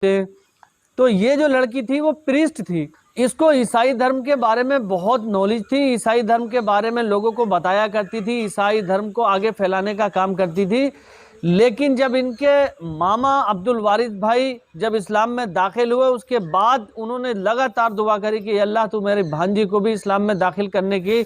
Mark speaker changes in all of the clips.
Speaker 1: تھے. تو یہ جو لڑکی تھی وہ پریسٹ تھی. اس کو عیسائی دھرم کے بارے میں بہت نالج تھی. عیسائی دھرم کے بارے میں لوگوں کو بتایا کرتی تھی, عیسائی دھرم کو آگے پھیلانے کا کام کرتی تھی. لیکن جب ان کے ماما عبد الوارث بھائی جب اسلام میں داخل ہوئے, اس کے بعد انہوں نے لگاتار دعا کری کہ اللہ تو میری بھانجی کو بھی اسلام میں داخل کرنے کی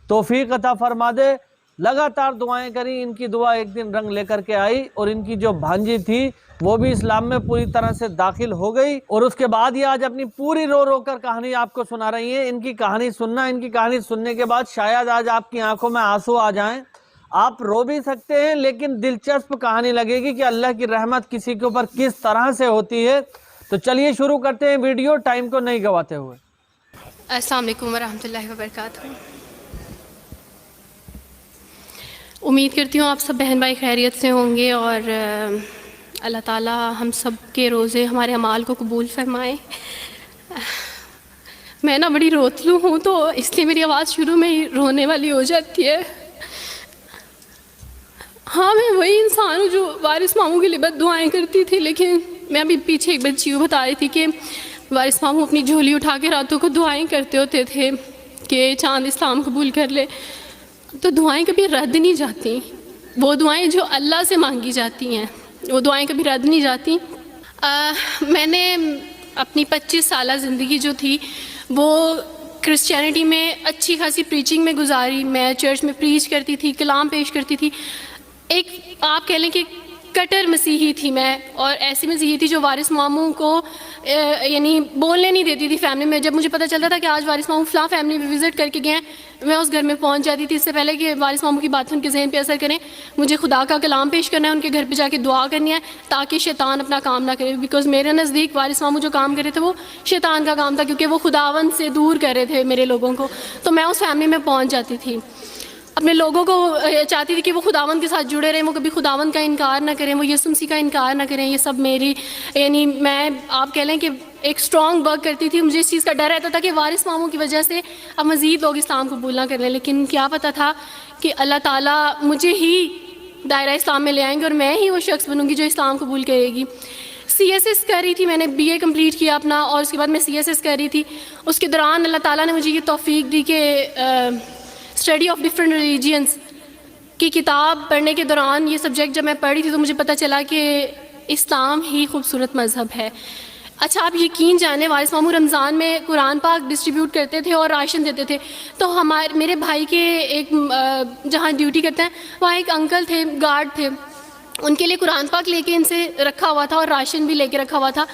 Speaker 1: توفیق عطا فرما دے. لگاتار دعائیں کری. ان کی دعا ایک دن رنگ لے کر کے آئی اور ان کی جو بھانجی تھی وہ بھی اسلام میں پوری طرح سے داخل ہو گئی. اور اس کے بعد یہ آج اپنی پوری رو رو کر کہانی آپ کو سنا رہی ہیں. ان کی کہانی سننا, ان کی کہانی سننے کے بعد شاید آج آپ کی آنکھوں میں آنسو آ جائیں. آپ رو بھی سکتے ہیں, لیکن دلچسپ کہانی لگے گی کہ اللہ کی رحمت کسی کے اوپر کس طرح سے ہوتی ہے. تو چلیے شروع کرتے ہیں ویڈیو, ٹائم کو نہیں گواتے ہوئے.
Speaker 2: السلام علیکم ورحمۃ اللہ وبرکاتہ. امید کرتی ہوں آپ سب بہن بھائی خیریت سے ہوں گے اور اللہ تعالیٰ ہم سب کے روزے ہمارے اعمال کو قبول فرمائے. میں نا بڑی روتلو ہوں, تو اس لیے میری آواز شروع میں ہی رونے والی ہو جاتی ہے. ہاں, میں وہی انسان ہوں جو وارث ماموں کے لیے بد دعائیں کرتی تھی. لیکن میں ابھی پیچھے ایک بچی کو بتا رہی تھی کہ وارث ماموں اپنی جھولی اٹھا کے راتوں کو دعائیں کرتے ہوتے تھے کہ چاند اسلام قبول کر لے. تو دعائیں کبھی رد نہیں جاتی. وہ دعائیں جو اللہ سے مانگی جاتی ہیں وہ دعائیں کبھی رد نہیں جاتی. میں نے اپنی 25 سالہ زندگی جو تھی وہ کرسچینٹی میں اچھی خاصی پریچنگ میں گزاری. میں چرچ میں پریچ کرتی تھی, کلام پیش کرتی تھی. ایک آپ کہہ لیں کہ کٹر مسیحی تھی میں, اور ایسی مسیحی تھی جو وارث ماموں کو یعنی بولنے نہیں دیتی تھی فیملی میں. جب مجھے پتہ چلتا تھا کہ آج وارث ماموں فلاں فیملی میں وزٹ کر کے گئے ہیں, میں اس گھر میں پہنچ جاتی تھی. اس سے پہلے کہ وارث ماموں کی باتیں ان کے ذہن پہ اثر کریں, مجھے خدا کا کلام پیش کرنا ہے, ان کے گھر پہ جا کے دعا کرنی ہے تاکہ شیطان اپنا کام نہ کرے. بیکاز میرے نزدیک وارث ماموں جو کام کر رہے تھے وہ شیطان کا کام تھا, کیونکہ وہ خداوند سے دور کر رہے تھے میرے لوگوں کو. تو میں اس فیملی میں پہنچ جاتی تھی. اپنے لوگوں کو چاہتی تھی کہ وہ خداوند کے ساتھ جڑے رہیں, وہ کبھی خداوند کا انکار نہ کریں, وہ یسوع مسیح کا انکار نہ کریں. یہ سب میری یعنی میں آپ کہہ لیں کہ ایک اسٹرانگ ورک کرتی تھی. مجھے اس چیز کا ڈر رہتا تھا کہ وارث ماموں کی وجہ سے اب مزید لوگ اسلام قبول نہ کر لیں. لیکن کیا پتہ تھا کہ اللہ تعالیٰ مجھے ہی دائرہ اسلام میں لے آئیں گے اور میں ہی وہ شخص بنوں گی جو اسلام قبول کرے گی. CSS کر رہی تھی, میں نے BA کمپلیٹ کیا اپنا, اور اس کے بعد میں CSS کر رہی تھی. اس کے دوران اللہ تعالیٰ نے مجھے یہ توفیق دی کہ اسٹڈی آف ڈفرینٹ ریلیجنس کی کتاب پڑھنے کے دوران یہ سبجیکٹ جب میں پڑھ رہی تھی تو مجھے پتہ چلا کہ اسلام ہی خوبصورت مذہب ہے. اچھا, آپ یقین جانیں وارث ماموں رمضان میں قرآن پاک ڈسٹریبیوٹ کرتے تھے اور راشن دیتے تھے. تو میرے بھائی کے ایک جہاں ڈیوٹی کرتے ہیں وہاں ایک انکل تھے, گارڈ تھے, ان کے لیے قرآن پاک لے کے ان سے رکھا ہوا تھا اور راشن بھی لے کے رکھا ہوا تھا.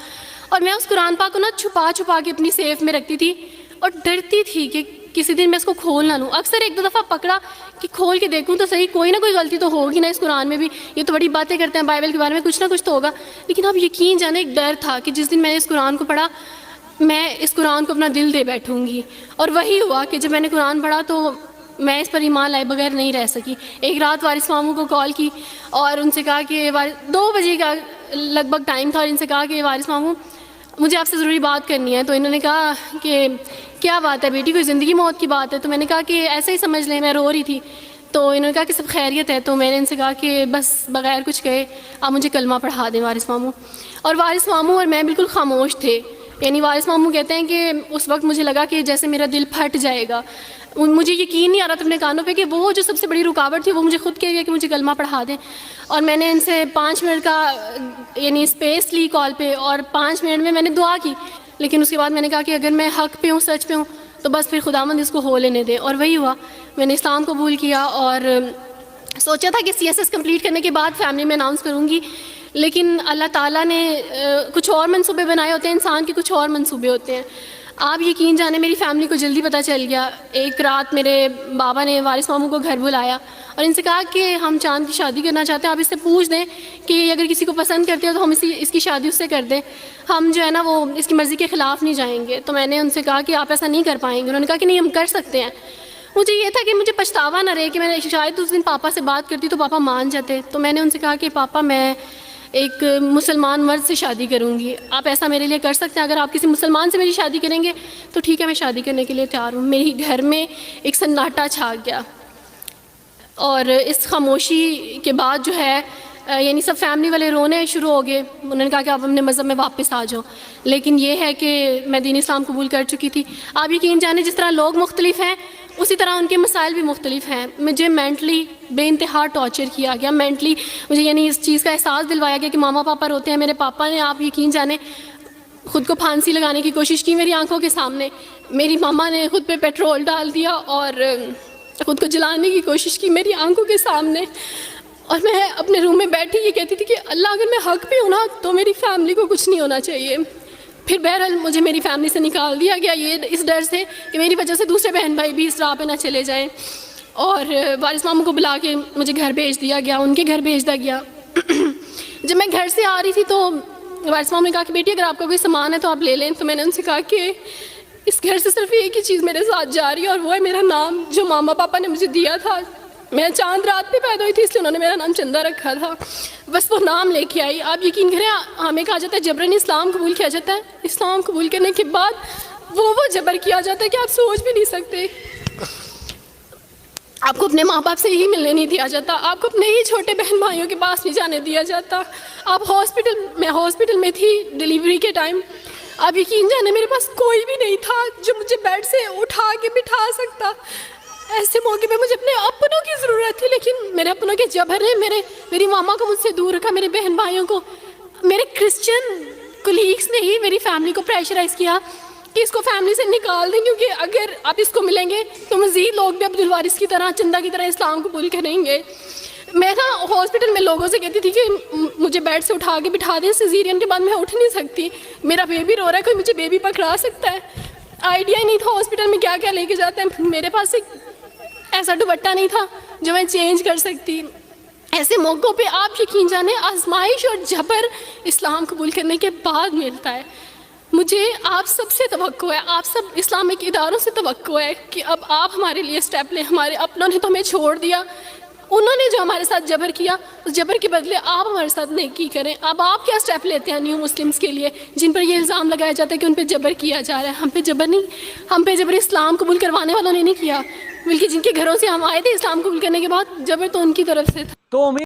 Speaker 2: اور میں اس قرآن پاک کو نا چھپا کے اپنی سیف میں رکھتی تھی اور ڈرتی تھی کہ کسی دن میں اس کو کھول نہ لوں. اکثر ایک دو دفعہ پکڑا کہ کھول کے دیکھوں تو صحیح, کوئی نہ کوئی غلطی تو ہوگی نا اس قرآن میں بھی. یہ تو بڑی باتیں کرتے ہیں بائبل کے بارے میں, کچھ نہ کچھ تو ہوگا. لیکن آپ یقین جانیں ایک ڈر تھا کہ جس دن میں نے اس قرآن کو پڑھا میں اس قرآن کو اپنا دل دے بیٹھوں گی. اور وہی ہوا کہ جب میں نے قرآن پڑھا تو میں اس پر ایمان لائے بغیر نہیں رہ سکی. ایک رات وارث ماموں کو کال کی اور ان سے کہا کہ 2 بجے کا لگ بھگ ٹائم تھا, اور ان سے کہا کہ وارث ماموں مجھے آپ سے ضروری بات کرنی ہے. تو انہوں نے کہا کہ کیا بات ہے بیٹی, کوئی زندگی موت کی بات ہے؟ تو میں نے کہا کہ ایسا ہی سمجھ لیں, میں رو رہی تھی. تو انہوں نے کہا کہ سب خیریت ہے. تو میں نے ان سے کہا کہ بس بغیر کچھ کہے آپ مجھے کلمہ پڑھا دیں وارث ماموں. اور وارث ماموں اور میں بالکل خاموش تھے. یعنی وارث ماموں کہتے ہیں کہ اس وقت مجھے لگا کہ جیسے میرا دل پھٹ جائے گا. مجھے یقین نہیں آ رہا تھا اپنے کانوں پہ کہ وہ جو سب سے بڑی رکاوٹ تھی وہ مجھے خود کہہ گیا کہ مجھے کلمہ پڑھا دیں. اور میں نے ان سے 5 منٹ کا یعنی اسپیس لی کال پہ, اور 5 منٹ میں نے دعا کی. لیکن اس کے بعد میں نے کہا کہ اگر میں حق پہ ہوں, سچ پہ ہوں, تو بس پھر خداوند اس کو ہو لینے دے. اور وہی ہوا, میں نے اسلام قبول کیا. اور سوچا تھا کہ CSS کمپلیٹ کرنے کے بعد فیملی میں اناؤنس کروں گی, لیکن اللہ تعالیٰ نے کچھ اور منصوبے بنائے ہوتے ہیں, انسان کے کچھ اور منصوبے ہوتے ہیں. آپ یقین جانیں میری فیملی کو جلدی پتہ چل گیا. ایک رات میرے بابا نے وارث ماموں کو گھر بلایا اور ان سے کہا کہ ہم چاند کی شادی کرنا چاہتے ہیں, آپ اس سے پوچھ دیں کہ اگر کسی کو پسند کرتے ہو تو ہم اس کی شادی اس سے کر دیں, ہم جو ہے نا وہ اس کی مرضی کے خلاف نہیں جائیں گے. تو میں نے ان سے کہا کہ آپ ایسا نہیں کر پائیں گے. انہوں نے کہا کہ نہیں ہم کر سکتے ہیں. مجھے یہ تھا کہ مجھے پچھتاوا نہ رہے کہ میں شاید اس دن پاپا سے بات کرتی تو پاپا مان جاتے. تو میں نے ان سے کہا کہ پاپا میں ایک مسلمان مرد سے شادی کروں گی, آپ ایسا میرے لیے کر سکتے ہیں؟ اگر آپ کسی مسلمان سے میری شادی کریں گے تو ٹھیک ہے, میں شادی کرنے کے لیے تیار ہوں. میری گھر میں ایک سناٹا چھا گیا, اور اس خاموشی کے بعد جو ہے یعنی سب فیملی والے رونے شروع ہو گئے. انہوں نے کہا کہ آپ اپنے مذہب میں واپس آ جاؤ. لیکن یہ ہے کہ میں دین اسلام قبول کر چکی تھی. آپ یقین جانیں جس طرح لوگ مختلف ہیں اسی طرح ان کے مسائل بھی مختلف ہیں. مجھے مینٹلی بے انتہا ٹارچر کیا گیا. مینٹلی مجھے یعنی اس چیز کا احساس دلوایا گیا کہ ماما پاپا روتے ہیں. میرے پاپا نے آپ یقین جانیں خود کو پھانسی لگانے کی کوشش کی میری آنکھوں کے سامنے. میری ماما نے خود پہ پیٹرول ڈال دیا اور خود کو جلانے کی کوشش کی میری آنکھوں کے سامنے. اور میں اپنے روم میں بیٹھی یہ کہتی تھی کہ اللہ اگر میں حق پہ ہوں نا تو میری فیملی کو کچھ نہیں ہونا چاہیے. پھر بہرحال مجھے میری فیملی سے نکال دیا گیا یہ اس ڈر سے کہ میری وجہ سے دوسرے بہن بھائی بھی اس راہ پہ نہ چلے جائیں. اور وارث ماموں کو بلا کے مجھے گھر بھیج دیا گیا, ان کے گھر بھیج دیا گیا. جب میں گھر سے آ رہی تھی تو وارث ماموں نے کہا کہ بیٹی اگر آپ کا کوئی سامان ہے تو آپ لے لیں. تو میں نے ان سے کہا کہ اس گھر سے صرف ایک ہی چیز میرے ساتھ جا رہی ہے اور وہ ہے میرا نام جو ماما پاپا نے مجھے دیا تھا. میں چاند رات پہ پیدا ہوئی تھی اس لیے انہوں نے میرا نام چندہ رکھا تھا. بس وہ نام لے کے آئی. آپ یقین کریں ہمیں کہا جاتا ہے جبراً اسلام قبول کیا جاتا ہے. اسلام قبول کرنے کے بعد وہ جبر کیا جاتا ہے کہ آپ سوچ بھی نہیں سکتے. آپ کو اپنے ماں باپ سے ہی ملنے نہیں دیا جاتا. آپ کو اپنے ہی چھوٹے بہن بھائیوں کے پاس نہیں جانے دیا جاتا. آپ ہاسپٹل میں تھی ڈیلیوری کے ٹائم. آپ یقین جانے میرے پاس کوئی بھی نہیں تھا جو مجھے بیڈ سے اٹھا کے بٹھا سکتا. ایسے موقع پہ مجھے اپنے اپنوں کی ضرورت تھی لیکن میرے اپنوں کے جبر نے میری ماما کو مجھ سے دور رکھا. میرے بہن بھائیوں کو میرے کرسچن کولیگس نے ہی میری فیملی کو پریشرائز کیا کہ اس کو فیملی سے نکال دیں کیونکہ اگر آپ اس کو ملیں گے تو مزید لوگ بھی عبدالوارث کی طرح چندہ کی طرح اسلام قبول کریں گے. میں نا ہاسپٹل میں لوگوں سے کہتی تھی کہ مجھے بیڈ سے اٹھا کے بٹھا دیں. سیزیرین کے بعد میں اٹھ نہیں سکتی. میرا بیبی رو رہا ہے کوئی مجھے بیبی پکڑا سکتا ہے. آئیڈیا ہی نہیں تھا ہاسپٹل میں کیا کیا لے کے جاتے ہیں. میرے پاس ایک ایسا دوپٹہ نہیں تھا جو میں چینج کر سکتی. ایسے موقعوں پہ آپ یقین جانیں آزمائش اور جبر اسلام قبول کرنے کے بعد ملتا ہے. مجھے آپ سب سے توقع ہے, آپ سب اسلامک اداروں سے توقع ہے کہ اب آپ ہمارے لیے اسٹیپ لیں. ہمارے اپنوں نے تو ہمیں چھوڑ دیا, انہوں نے جو ہمارے ساتھ جبر کیا اس جبر کے بدلے آپ ہمارے ساتھ نیکی کریں. اب آپ کیا اسٹیپ لیتے ہیں نیو مسلمس کے لیے جن پر یہ الزام لگایا جاتا ہے کہ ان پہ جبر کیا جا رہا ہے. ہم پہ جبر نہیں, ہم پہ جبر اسلام قبول کروانے والوں نے نہیں کیا بلکہ جن کے گھروں سے ہم آئے تھے اسلام قبول کرنے کے بعد جبر تو ان کی طرف سے تھا.
Speaker 1: تو